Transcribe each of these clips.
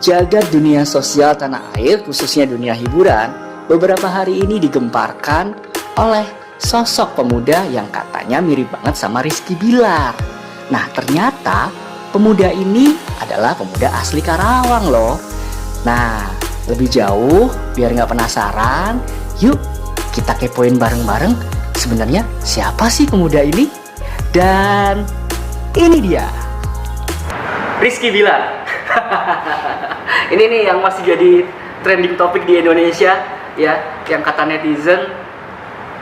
Jagat dunia sosial tanah air, khususnya dunia hiburan, beberapa hari ini digemparkan oleh sosok pemuda yang katanya mirip banget sama Rizky Bilar. Nah, ternyata pemuda ini adalah pemuda asli Karawang loh. Nah, lebih jauh, biar nggak penasaran, yuk kita kepoin bareng-bareng sebenarnya siapa sih pemuda ini? Dan ini dia, Rizky Bilar. Ini nih yang masih jadi trending topik di Indonesia ya, yang kata netizen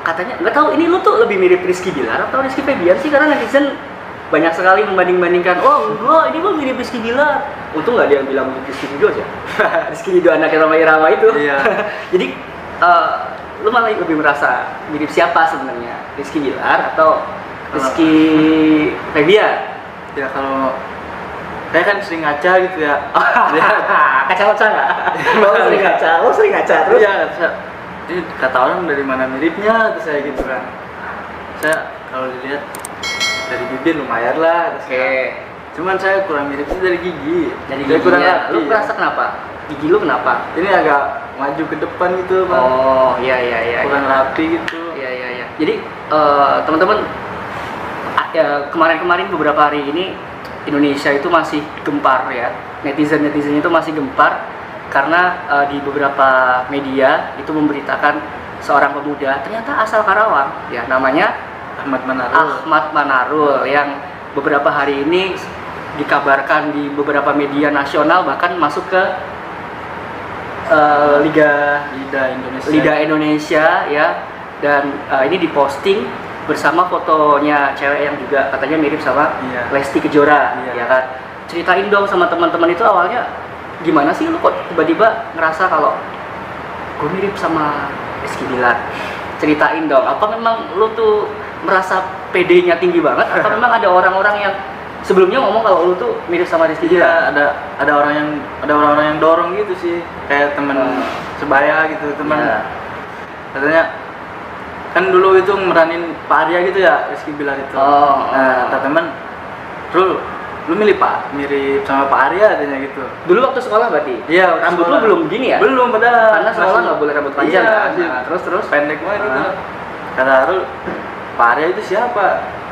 katanya nggak tahu ini lu tuh lebih mirip Rizky Bilar atau Rizky Febian sih, karena netizen banyak sekali membanding-bandingkan. Oh enggak, ini mah mirip Rizky Bilar. Untung nggak ada yang bilang mirip Rizky Ridho aja. Rizky Ridho anaknya Rhoma Irama itu. Iya. Jadi lu malah lebih merasa mirip siapa sebenarnya, Rizky Bilar atau Rizky Febian? Ya kalau saya kan sering ngaca gitu ya. Kaca-kaca nggak? Lo sering ngaca, lo sering ngaca terus? Iya, jadi kata orang dari mana miripnya, terus saya gitu kan. Saya kalau dilihat dari bibir lumayan lah. Oke. Cuman saya kurang mirip sih dari gigi. Dari saya kurang giginya, rapi, lu merasa kenapa? Gigi lu kenapa? Ini agak maju ke depan gitu, Bang. Oh, iya. Kurang rapi gitu. Iya. Jadi teman-teman, kemarin beberapa hari ini Indonesia itu masih gempar ya, netizen itu masih gempar karena di beberapa media itu memberitakan seorang pemuda ternyata asal Karawang ya, namanya Ahmad Manarul yang beberapa hari ini dikabarkan di beberapa media nasional bahkan masuk ke Liga Indonesia ya, dan ini diposting bersama fotonya cewek yang juga katanya mirip sama Lesti Kejora, ya kan. Ceritain dong sama teman-teman itu awalnya gimana sih lu kok tiba-tiba ngerasa kalau gue mirip sama Rizky Bilar? Ceritain dong, apa memang lu tuh merasa PD-nya tinggi banget atau memang ada orang-orang yang sebelumnya ngomong kalau lu tuh mirip sama Rizky Bilar? Iya, ada orang-orang yang dorong gitu sih, kayak teman sebaya gitu, teman katanya kan dulu itu meranin Pak Arya gitu ya, Rizky Bilar itu. Nah, kata teman, lu mirip sama Pak Arya katanya gitu. Dulu waktu sekolah berarti? Iya, rambut lu belum begini ya? Belum, padahal karena sekolah nggak boleh rambut panjang. Iya, kan? Terus pendek banget gitu. Kata Arul, Pak Arya itu siapa?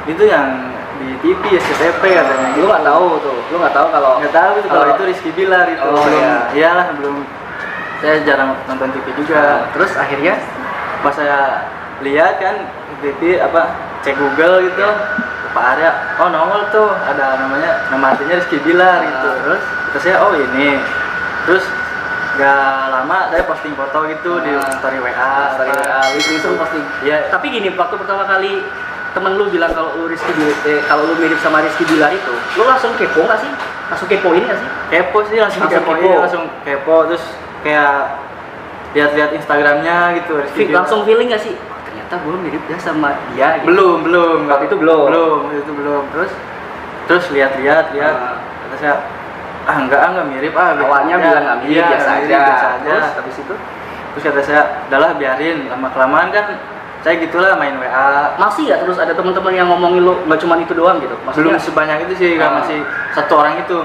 Itu yang di TV SCTV katanya. Lu nggak tahu tuh, lu nggak tahu kalau itu Rizky Bilar itu. Iyalah, belum. Saya jarang nonton TV juga. Terus akhirnya pas saya lihat kan TV cek Google gitu, Pak Arya, oh nongol tuh ada nama artinya Rizky Bilar gitu. Terus saya ini, terus gak lama saya posting foto gitu di story WA, langsung posting. Iya. Tapi gini, waktu pertama kali temen lu bilang kalau lu kalau lu mirip sama Rizky Bilar itu, lu langsung kepo nggak sih? Langsung kepoin nggak sih? Kepo sih, langsung kepo, terus kayak lihat-lihat Instagramnya gitu. Langsung feeling nggak sih? Ternyata gue mirip ya sama dia gitu. Belum. Waktu itu belum. Terus lihat. Kata saya, enggak mirip awalnya bilang nggak mirip, biasa aja. Terus habis itu kata saya, udahlah biarin, lama-kelamaan kan saya gitulah main WA. Masih ya terus ada teman-teman yang ngomongin lo nggak cuma itu doang gitu? Belum sebanyak itu sih, masih satu orang itu.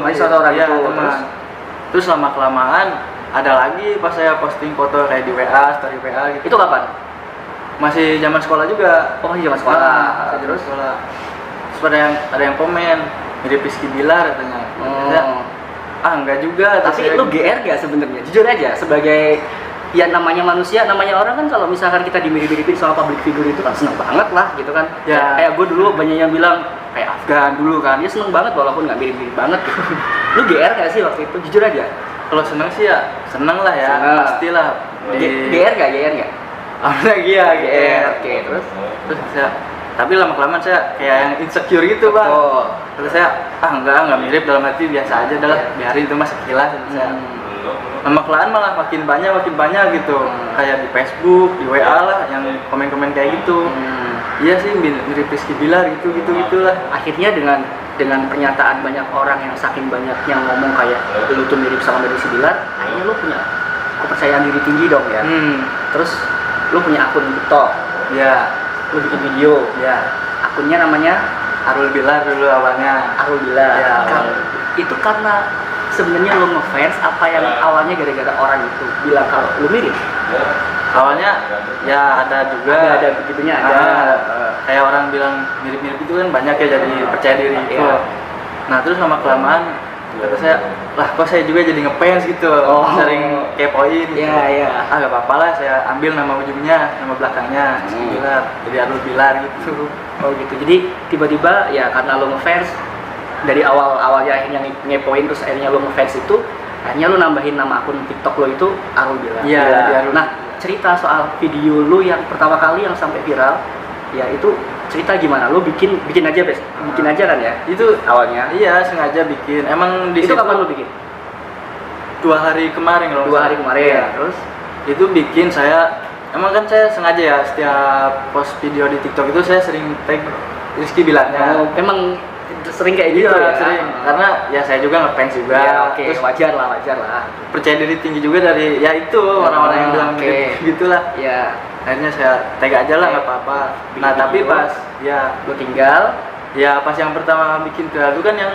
Terus lama-kelamaan ada lagi pas saya posting foto kayak di WA, story WA gitu. Itu kapan? Masih zaman sekolah juga. Oh, zaman sekolah. Terus ada yang komen mirip Rizky Bilar katanya. Enggak juga. Tapi lu GR gak sebenarnya? Jujur aja, sebagai ya namanya manusia, namanya orang kan kalau misalkan kita dimirip-miripin sama public figure itu kan seneng banget lah gitu kan. Ya. Kayak gue dulu banyak yang bilang kayak Afgan dulu kan, dia seneng banget walaupun nggak mirip-mirip banget gitu. Lu GR gak sih waktu itu? Jujur aja. Kalau seneng sih ya seneng lah ya, pastilah. GR gak? Apalagi ya GR. Oke, terus saya, tapi lama-kelamaan saya kayak yang insecure gitu, Bang. Terus saya enggak mirip, dalam hati biasa aja, adalah biarin itu mas sekilas. Lama-kelamaan malah makin banyak gitu. Kayak di Facebook, di WA lah yang komen-komen kayak gitu. Iya sih mirip Rizky Bilar gitulah. Akhirnya dengan pernyataan banyak orang yang saking banyak yang ngomong kayak lu tuh mirip sama Rizky Bilar, akhirnya lu punya kepercayaan diri tinggi dong ya. Terus lu punya akun TikTok, lu bikin video, akunnya namanya Arul Bilar dulu awalnya. Arul Bilar. Itu karena sebenarnya lo ngefans apa yang awalnya gara-gara orang itu bilang kalau lo mirip? Awalnya ya ada juga, ada begitunya ada. Kayak orang bilang mirip-mirip itu kan banyak ya, jadi percaya diri itu. Iya. Nah terus lama kelamaan kata saya, lah kok saya juga jadi ngefans gitu, sering kepoin gitu. Iya. Ah gak apa-apa lah, saya ambil nama ujungnya, nama belakangnya Rizky Bilar, jadi Arul Bilar gitu. Oh gitu, jadi tiba-tiba ya karena lo ngefans dari awalnya akhirnya ngepoin, terus akhirnya lo ngefans itu, akhirnya lo nambahin nama akun TikTok lo itu Arul Bilar. Iya. Nah, cerita soal video lo yang pertama kali yang sampai viral, ya itu cerita gimana? Lo bikin aja bikin aja kan ya? Itu Awalnya. iya sengaja bikin. Emang di Itu situ kapan lo bikin? 2 hari kemarin loh. 2 hari kemarin. Iya. Terus Itu bikin saya, emang kan saya sengaja ya setiap post video di TikTok itu saya sering tag Rizky Bilarnya. oh, emang sering kayak gitu ya? Sering. Karena ya saya juga ngefans juga. Ya, oke, Terus wajar lah. percaya diri tinggi juga dari ya itu orang-orang yang bilang oke. mirip gitulah. Ya, Akhirnya saya tag aja lah, Oke. nggak apa-apa. Bikin Nah tapi video. pas ya lo tinggal. pas yang pertama bikin viral itu kan yang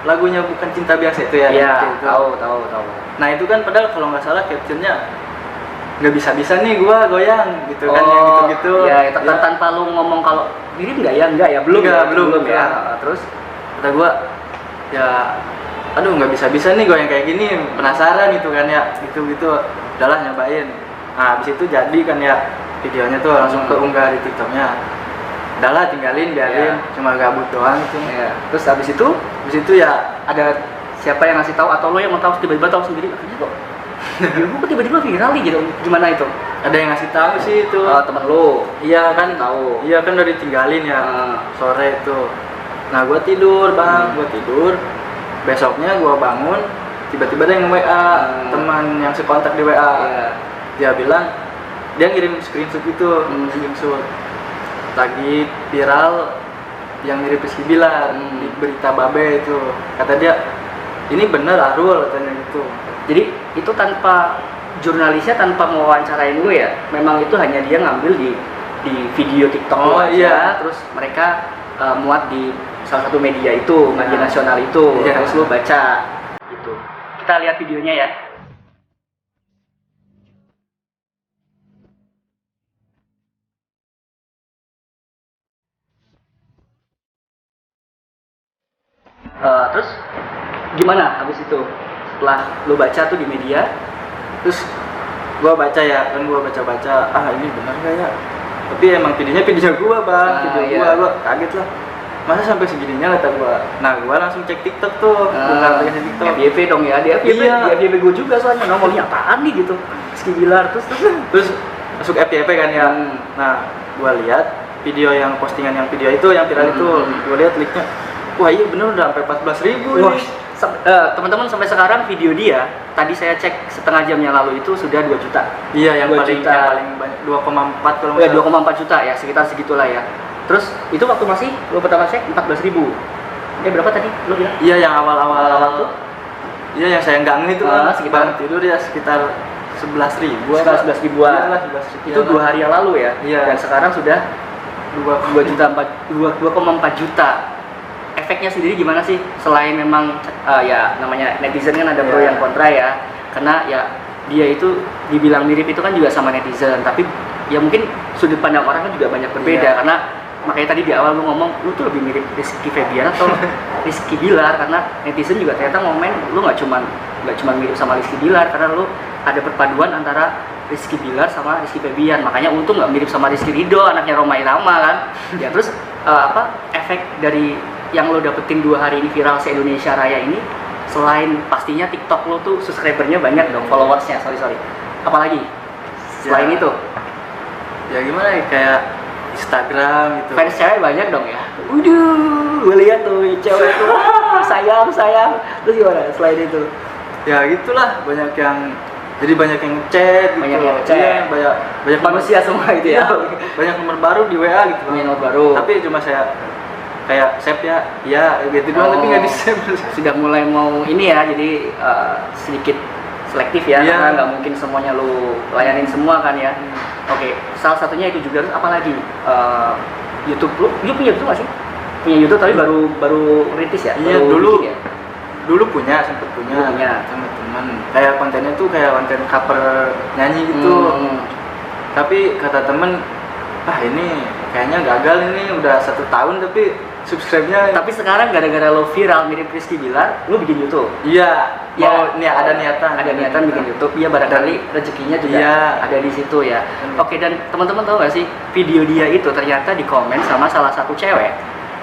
lagunya Bukan Cinta Biasa itu ya. Iya, Gitu. tahu. Nah itu kan padahal kalau nggak salah captionnya nggak bisa nih gua goyang gitu kan, yang gitu-gitu. Ya, tanpa lu ngomong kalau mirip nggak ya? Enggak ya, belum Belum ya. ya. Terus Kata gua ya aduh nggak bisa nih goyang kayak gini, penasaran gitu kan ya, gitu-gitu. Udahlah nyobain. Nah habis itu jadi kan ya videonya tuh langsung keunggah di TikToknya. Udahlah tinggalin, biarin, cuma gabut doang gitu. ya. Terus habis itu Ya ada siapa yang ngasih tahu atau lo yang mau tahu tiba-tiba tahu sendiri akhirnya kok video kok tiba-tiba viral nih gitu, gimana itu? ada yang ngasih tahu sih itu. Teman lo. Iya kan Tahu. Iya kan udah ditinggalin ya sore itu. Nah gua tidur bang, gua tidur. Besoknya gua bangun, tiba-tiba ada yang WA teman yang sekontak di WA. Iya. Dia bilang dia ngirim screenshot itu, screenshot lagi viral yang mirip Rizky Bilar di berita Babe itu. Kata dia ini bener Arul katanya gitu. Jadi itu tanpa jurnalisnya, tanpa mewawancarain gue ya, memang itu hanya dia ngambil di video TikTok lo aja, iya. terus mereka muat di salah satu media itu, media nasional itu, Iya. terus lo baca gitu. Kita lihat videonya ya. Terus gimana habis itu setelah lo baca tuh di media? Terus gua baca ya, kan gua baca-baca, ini bener gak ya? Tapi emang videonya video gua bang, gua kaget lah. Masa sampai segininya kata gua. Nah gua langsung cek TikTok tuh, bukan aplikasi TikTok. FYP dong ya, dia FYP, Iya. dia FYP gue juga soalnya nongolnya apaan nih gitu. Rizky Bilar Terus masuk FYP kan ya. Nah gua lihat video yang postingan yang video itu yang viral itu, gua lihat linknya. Wah iya bener udah sampai 14.000 Wah, nih. teman-teman sampai sekarang video dia tadi saya cek setengah jam yang lalu itu sudah 2 juta. Iya yang 2 paling juta. yang paling banyak 2,4 kalau Ya nggak salah. 2,4 juta ya, sekitar segitulah ya. Terus itu waktu masih lo pertama cek 14.000. Berapa tadi lo bilang? Iya yang awal-awal Awal tuh? Iya yang saya nggak ngeh itu kan sekitar bangun tidur ya sekitar 11.000. Sekitar 11 ribuan. Iyalah, 11.000. Itu 2 hari yang lalu ya. Iya. Dan sekarang sudah 2,4 juta. Efeknya sendiri gimana sih? Selain memang ya namanya netizen kan ada pro Iya. yang kontra ya. Karena ya dia itu dibilang mirip itu kan juga sama netizen, tapi ya mungkin sudut pandang orang kan juga banyak berbeda. Iya. Karena makanya tadi di awal lu ngomong lu tuh lebih mirip Rizky Febian atau Rizky Bilar, karena netizen juga ternyata ngomen lu nggak cuman mirip sama Rizky Bilar, karena lu ada perpaduan antara Rizky Bilar sama Rizky Febian. Makanya untung nggak mirip sama Rizky Ridho, anaknya Roma Irama kan. Ya terus efek dari yang lo dapetin 2 hari ini viral se Indonesia Raya ini, selain pastinya TikTok lo tuh subscribernya banyak dong, followersnya, sorry apalagi selain itu? Ya gimana ya, kayak Instagram gitu. Fans cewek banyak dong ya. Waduh, gue lihat tuh cewek tuh sayang. Terus gimana selain itu? Ya gitulah, banyak yang ngechat gitu. Banyak yang ngechat. Iya, banyak Manusia semua itu ya. Banyak nomor baru di WA gitu. Punya nomor baru. Tapi cuma saya kayak save ya gitu doang, tapi nggak di save. Sudah mulai mau ini ya, jadi sedikit selektif ya, Iya. karena nggak mungkin semuanya lu layanin semua kan ya. Oke, salah satunya itu juga. Terus apalagi YouTube, lu punya YouTube nggak sih? Punya YouTube tapi baru rintis ya. Iya, baru dulu. bikin ya? dulu sempet punya sama teman. Kayak kontennya tuh kayak konten cover nyanyi gitu. Tapi kata temen, ini kayaknya gagal ini, udah 1 tahun tapi subscribe-nya. Tapi sekarang gara-gara lo viral mirip Rizky Bilar, lo bikin YouTube. Iya. Ada niatan bikin YouTube. Iya, barangkali rezekinya juga ada di situ ya. Oke, dan teman-teman tahu nggak sih video dia itu ternyata di komen sama salah satu cewek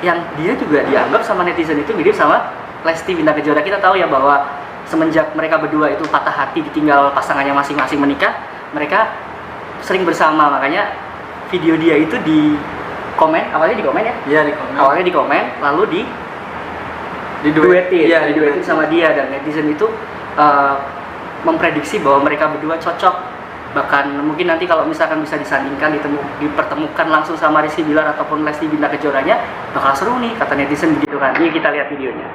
yang dia juga dianggap sama netizen itu mirip sama Lesti Bintang Kejora. Kita tahu ya bahwa semenjak mereka berdua itu patah hati ditinggal pasangannya masing-masing menikah, mereka sering bersama. Makanya video dia itu di komen, awalnya di komen ya? Iya, di komen. Awalnya di komen, lalu diduetin sama dia, dan netizen itu memprediksi bahwa mereka berdua cocok. Bahkan mungkin nanti kalau misalkan bisa disandingkan, dipertemukan langsung sama Rizky Bilar ataupun Lesti Bintang Kejoranya, bakal seru nih, kata netizen begitu kan. Ini kita lihat videonya.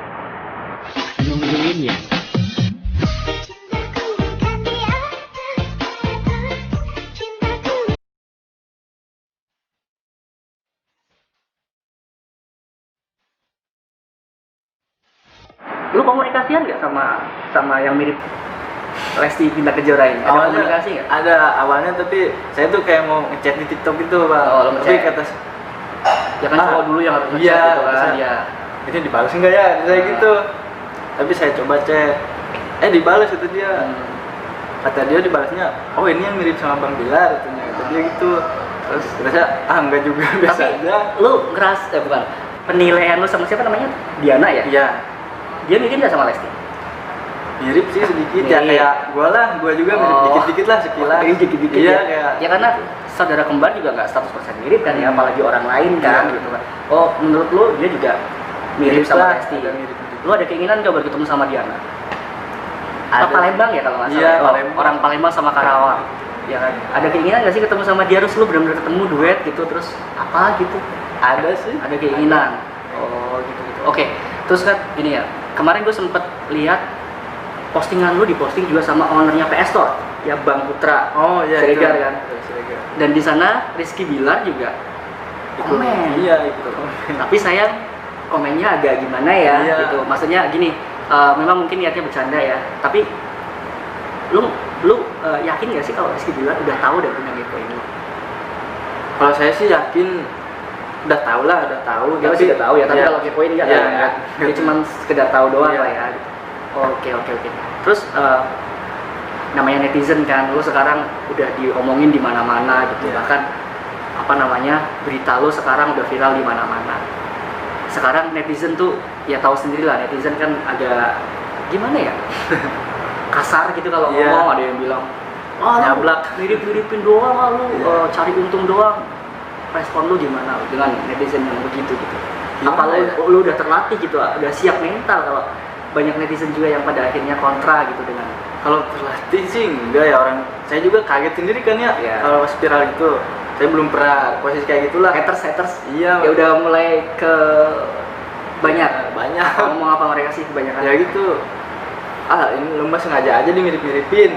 Lu komunikasian nggak sama yang mirip Lesti Bintang Kejora ini? Ada komunikasi nggak? Ada awalnya, tapi saya tuh kayak mau ngechat di TikTok gitu, Bang. Lo tapi kata ya kan cowok dulu yang harus ngechat gitu kan. Iya. Ini dibalas enggak ya? Saya gitu. Tapi saya coba chat. Dibalas itu dia. Kata dia dibalasnya, "Oh, ini yang mirip sama Bang Bilar," katanya. Kata dia gitu. Terus saya enggak juga, biasa aja. Lu bukan. Penilaian lu sama siapa namanya? Diana ya? Iya. Dia mirip nggak sama Lesti? Mirip sih sedikit ya, kayak gua juga mirip dikit-dikit lah, sekilas. Dikit-dikit iya, ya. Kayak ya karena saudara kembar juga nggak 100% mirip kan ya, apalagi orang lain kan gitu kan. Oh, menurut lu dia juga mirip sama Lesti? Mirip. Lu ada keinginan nggak bertemu sama Diana? Ada. Palembang ya kalau nggak salah. Iya, Palembang. Orang Palembang sama Karawang. Ya kan? Ada keinginan nggak sih ketemu sama dia, terus lu benar-benar ketemu duet gitu, terus apa gitu? Ada sih. Ada keinginan. Oh, gitu. Oke. Terus kan gini ya, kemarin gue sempet lihat postingan lu diposting juga sama ownernya PS Store, ya Bang Putra. Oh iya. Siregar kan. Siregar. Dan di sana Rizky Bilar juga komen. Iya, ikut komen. Tapi sayang komennya agak gimana ya, gitu. Maksudnya gini, memang mungkin niatnya bercanda ya. Tapi lu yakin nggak sih kalau Rizky Bilar udah tahu dan punya info ini? Kalau saya sih yakin udah tahu. Dia masih udah tahu ya, tapi kalau kepoin enggak ya. Dia cuma sekedar tahu doang lah ya. Oke. Terus namanya netizen kan, lu sekarang udah diomongin di mana-mana gitu. Bahkan berita lu sekarang udah viral di mana-mana. Sekarang netizen tuh ya tahu sendiri lah, netizen kan agak gimana ya? Kasar gitu kalau ngomong, ada yang bilang, nyablak, mirip-miripin doang lu, cari untung doang. Respon lu gimana dengan netizen yang begitu gitu? Apa lu udah terlatih gitu, udah siap mental kalau banyak netizen juga yang pada akhirnya kontra gitu dengan? Kalau terlatih sih enggak ya, orang saya juga kaget sendiri kan ya. Kalau spiral gitu saya belum pernah posisi kayak gitulah. Haters iya ya udah mulai ke banyak ngomong apa mereka sih kebanyakan ya gitu. Ini lu mah sengaja aja nih mirip-miripin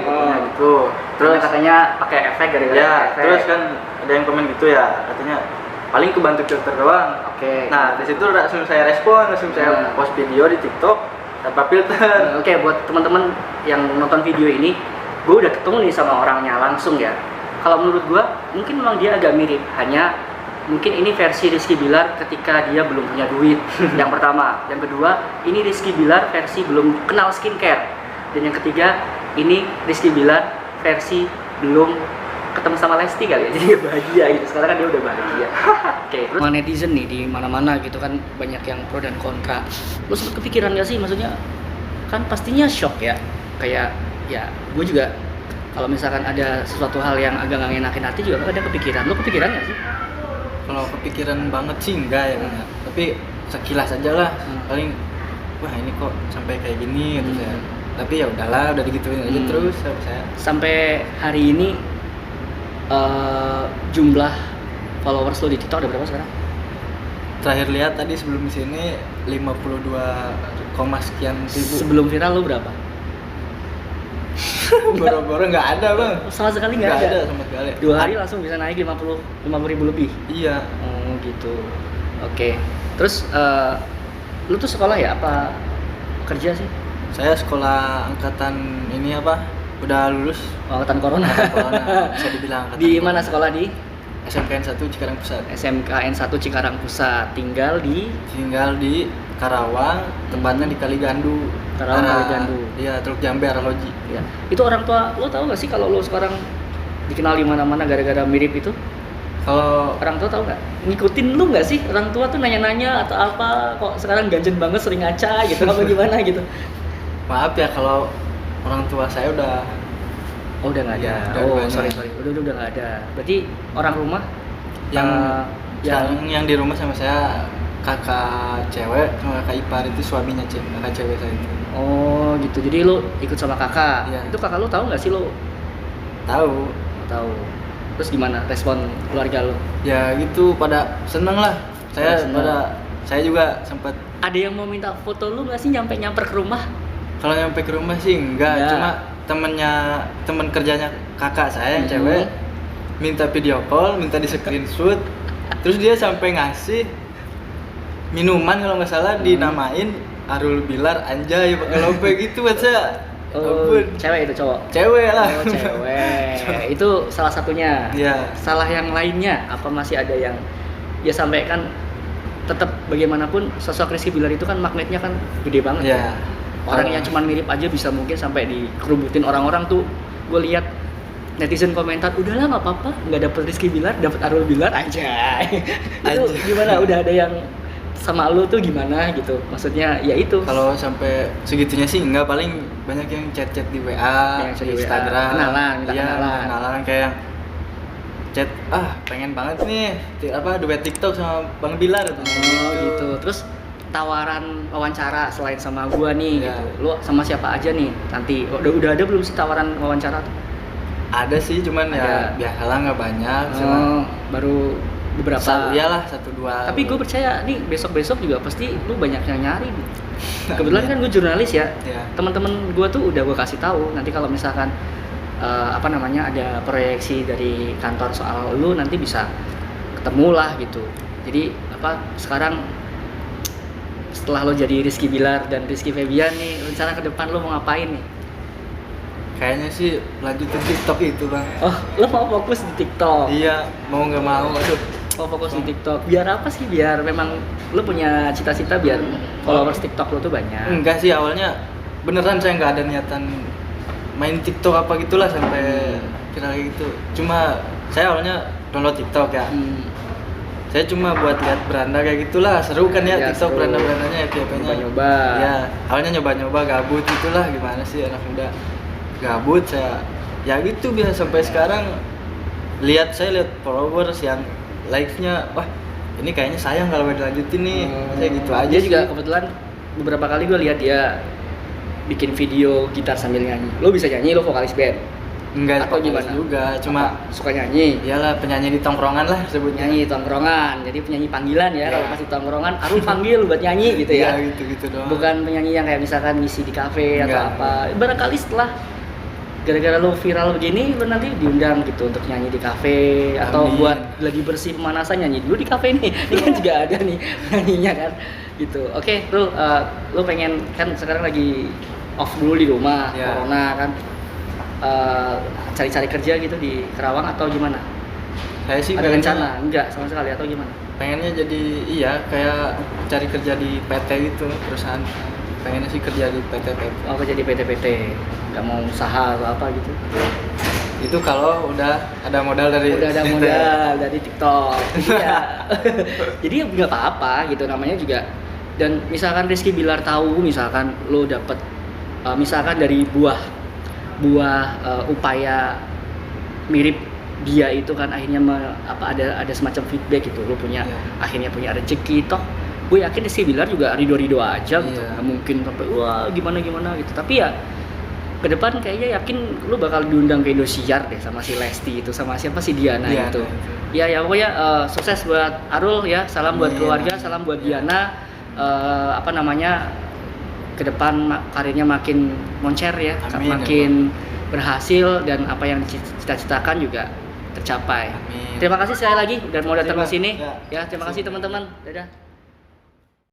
gitu. Terus katanya pakai efek gara-gara efek. Terus kan ada yang komen gitu ya, katanya paling kebantu filter doang. Oke. Nah, di situ langsung saya respon, saya post video di TikTok tanpa filter. Oke, buat teman-teman yang nonton video ini, gue udah ketemu nih sama orangnya langsung ya. Kalau menurut gue, mungkin memang dia agak mirip, hanya mungkin ini versi Rizky Bilar ketika dia belum punya duit. Yang pertama, yang kedua, ini Rizky Bilar versi belum kenal skincare. Dan yang ketiga, ini Rizky Bilar versi belum ketemu sama Lesti kali ya, jadi bahagia gitu. Sekarang kan dia udah bahagia. Oke, terus netizen nih di mana-mana gitu kan, banyak yang pro dan kontra. Lu sempet kepikiran gak sih, maksudnya kan pastinya shock ya, kayak ya gue juga kalau misalkan ada sesuatu hal yang agak gak ngenakin hati juga ada kepikiran. Lu kepikiran gak sih? Kalau kepikiran banget sih enggak ya, tapi sekilas aja lah. Paling wah ini kok sampai kayak gini gitu ya. Tapi ya udahlah, udah digituin aja terus saya. Sampai hari ini jumlah followers lo di TikTok ada berapa sekarang? Terakhir lihat tadi sebelum sini 52, sekian ribu. Sebelum viral lo berapa? Boro-boro nggak ada bang. Sama sekali nggak ada sama sekali. 2 hari langsung bisa naik 50 ribu lebih. Iya. Oh gitu. Oke. Terus lu tuh sekolah ya apa kerja sih? Saya sekolah angkatan ini apa? Udah lulus. Angkatan corona. Bisa dibilang angkatan. Di mana sekolah di? SMKN 1 Cikarang Pusat. SMKN 1 Cikarang Pusat. Tinggal di Karawang, tempatnya di Kaligandu. Karawang Kaligandu. Iya, Teluk Jambe arah Loji. Ya. Itu orang tua lo tahu nggak sih kalau lo sekarang dikenal di mana-mana gara-gara mirip itu? Kalau Orang tua tahu nggak? Ngikutin lu nggak sih? Orang tua tuh nanya-nanya atau apa? Kok sekarang ganjen banget sering ngaca gitu? Apa gimana gitu? maaf ya kalau orang tua saya udah Oh udah nggak ada. Iya, udah Oh banyak. sorry. Udah nggak ada. Berarti orang rumah yang yang yang di rumah sama saya kakak cewek sama kakak ipar itu suaminya kakak cewek saya itu. oh gitu. Jadi lu ikut sama kakak. Iya. Itu kakak lu tahu nggak sih lu? Tahu Tahu. Terus gimana respon keluarga lu? ya gitu pada seneng lah Seneng. saya juga sempat Ada yang mau minta foto lu nggak sih nyamper ke rumah? kalau nyampe ke rumah sih enggak Enggak. cuma temen kerjanya kakak saya yang cewek minta video call minta di screenshot terus dia sampai ngasih minuman kalau nggak salah dinamain Arul Bilar anjay pakai lope gitu buat saya. Oh, Ampun. cewek itu cowok? Cewek lah. Oh, cewek. Itu salah satunya. Iya. Salah yang lainnya apa masih ada yang ya sampai kan tetap bagaimanapun sosok Rizky Bilar itu kan magnetnya kan gede banget. Iya. Orang yang cuma mirip aja bisa mungkin sampai dikerubutin orang-orang tuh. Gue lihat netizen komentar, udahlah nggak apa-apa, nggak dapet Rizky Bilar, dapet Arul Bilar aja. Itu gimana? Udah ada yang sama lu tuh gimana gitu? Maksudnya ya itu. Kalau sampai segitunya sih enggak, paling banyak yang chat-chat di WA, Yang chat di di WA. Instagram. Kenalan, minta Iya, kenalan. kenalan kayak yang chat, pengen banget nih duet TikTok sama Bang Bilar Oh gitu. Terus tawaran wawancara selain sama gua nih Iya. gitu. Lu sama siapa aja nih nanti? Udah ada belum sih tawaran wawancara tuh? Ada sih, cuman Ada. ya biasalah nggak banyak, cuma Baru beberapa. iyalah 1-2. Tapi gue percaya nih besok-besok juga pasti lu banyak yang nyari nih. Kebetulan kan gue jurnalis ya. Iya. Teman-teman gue tuh udah gue kasih tahu nanti kalau misalkan ada proyeksi dari kantor soal lu nanti bisa ketemu lah gitu. Jadi sekarang setelah lo jadi Rizky Bilar dan Rizky Febian nih, rencana ke depan lo mau ngapain nih? Kayaknya sih lanjutin TikTok itu bang. Oh, lo mau fokus di TikTok? Iya, mau nggak mau, aduh. Mau fokus di TikTok. Biar apa sih? Biar memang lo punya cita-cita biar followers TikTok lo tuh banyak. Enggak sih, awalnya beneran saya nggak ada niatan main TikTok apa gitulah sampai viral gitu. Cuma saya awalnya download TikTok ya. Saya cuma buat lihat beranda kayak gitulah, seru kan ya, TikTok seru. beranda-berandanya FYP-nya. Nyoba-nyoba. Ya, awalnya nyoba-nyoba gabut itulah, gimana sih anak muda gabut, saya ya gitu bisa sampai sekarang saya lihat followers yang likes-nya, wah ini kayaknya sayang kalau dilanjutin nih. Saya gitu aja Dia sih. juga kebetulan beberapa kali gue lihat dia bikin video gitar sambil nyanyi. Lo bisa nyanyi, lo vokalis band? Enggak Atau vokalis gimana? juga, cuma Suka nyanyi? iyalah penyanyi di tongkrongan lah sebutnya. Nyanyi tongkrongan, jadi penyanyi panggilan ya. Iya. Kalau pas di tongkrongan, Arul panggil buat nyanyi gitu ya. Iya, gitu doang. Bukan penyanyi yang kayak misalkan ngisi di kafe atau Enggak. apa. Barangkali setelah gara-gara lo viral begini, lo nanti diundang gitu untuk nyanyi di kafe atau Amin. buat lagi bersih pemanasan nyanyi dulu di kafe nih. Ini kan juga ada nih nyanyinya kan. Gitu. Oke, lo pengen kan sekarang lagi off dulu di rumah, Iya. corona kan. Cari-cari kerja gitu di Kerawang atau gimana? Saya sih Ada pengennya- rencana? Enggak sama sekali atau gimana? pengennya jadi kayak cari kerja di PT gitu, perusahaan. Pengennya sih kerja di PT-PT. Oh kerja di PT-PT, nggak mau usaha atau apa gitu? Itu kalau udah ada modal dari Udah ada PT. modal dari TikTok. Iya. Jadi nggak apa-apa gitu, namanya juga. Dan misalkan Rizky Bilar tahu, misalkan lo dapet misalkan dari buah upaya mirip dia itu kan akhirnya ada semacam feedback gitu, lo punya Iya. akhirnya punya rezeki toh. Gue yakin Rizky Bilar juga ridho-ridho aja gitu, Iya. nggak mungkin sampai wah gimana gitu. Tapi ya ke depan kayaknya yakin lu bakal diundang ke Indosiar deh sama si Lesti itu, sama siapa si Diana Diana itu. itu. Ya pokoknya sukses buat Arul ya, salam buat Amin. keluarga, salam buat Diana. Ke depan karirnya makin moncer ya, Amin, makin berhasil dan apa yang dicita-citakan juga tercapai. Amin. Terima kasih sekali lagi udah mau datang Terima- ke sini. ya. Ya, terima kasih teman-teman. Dadah.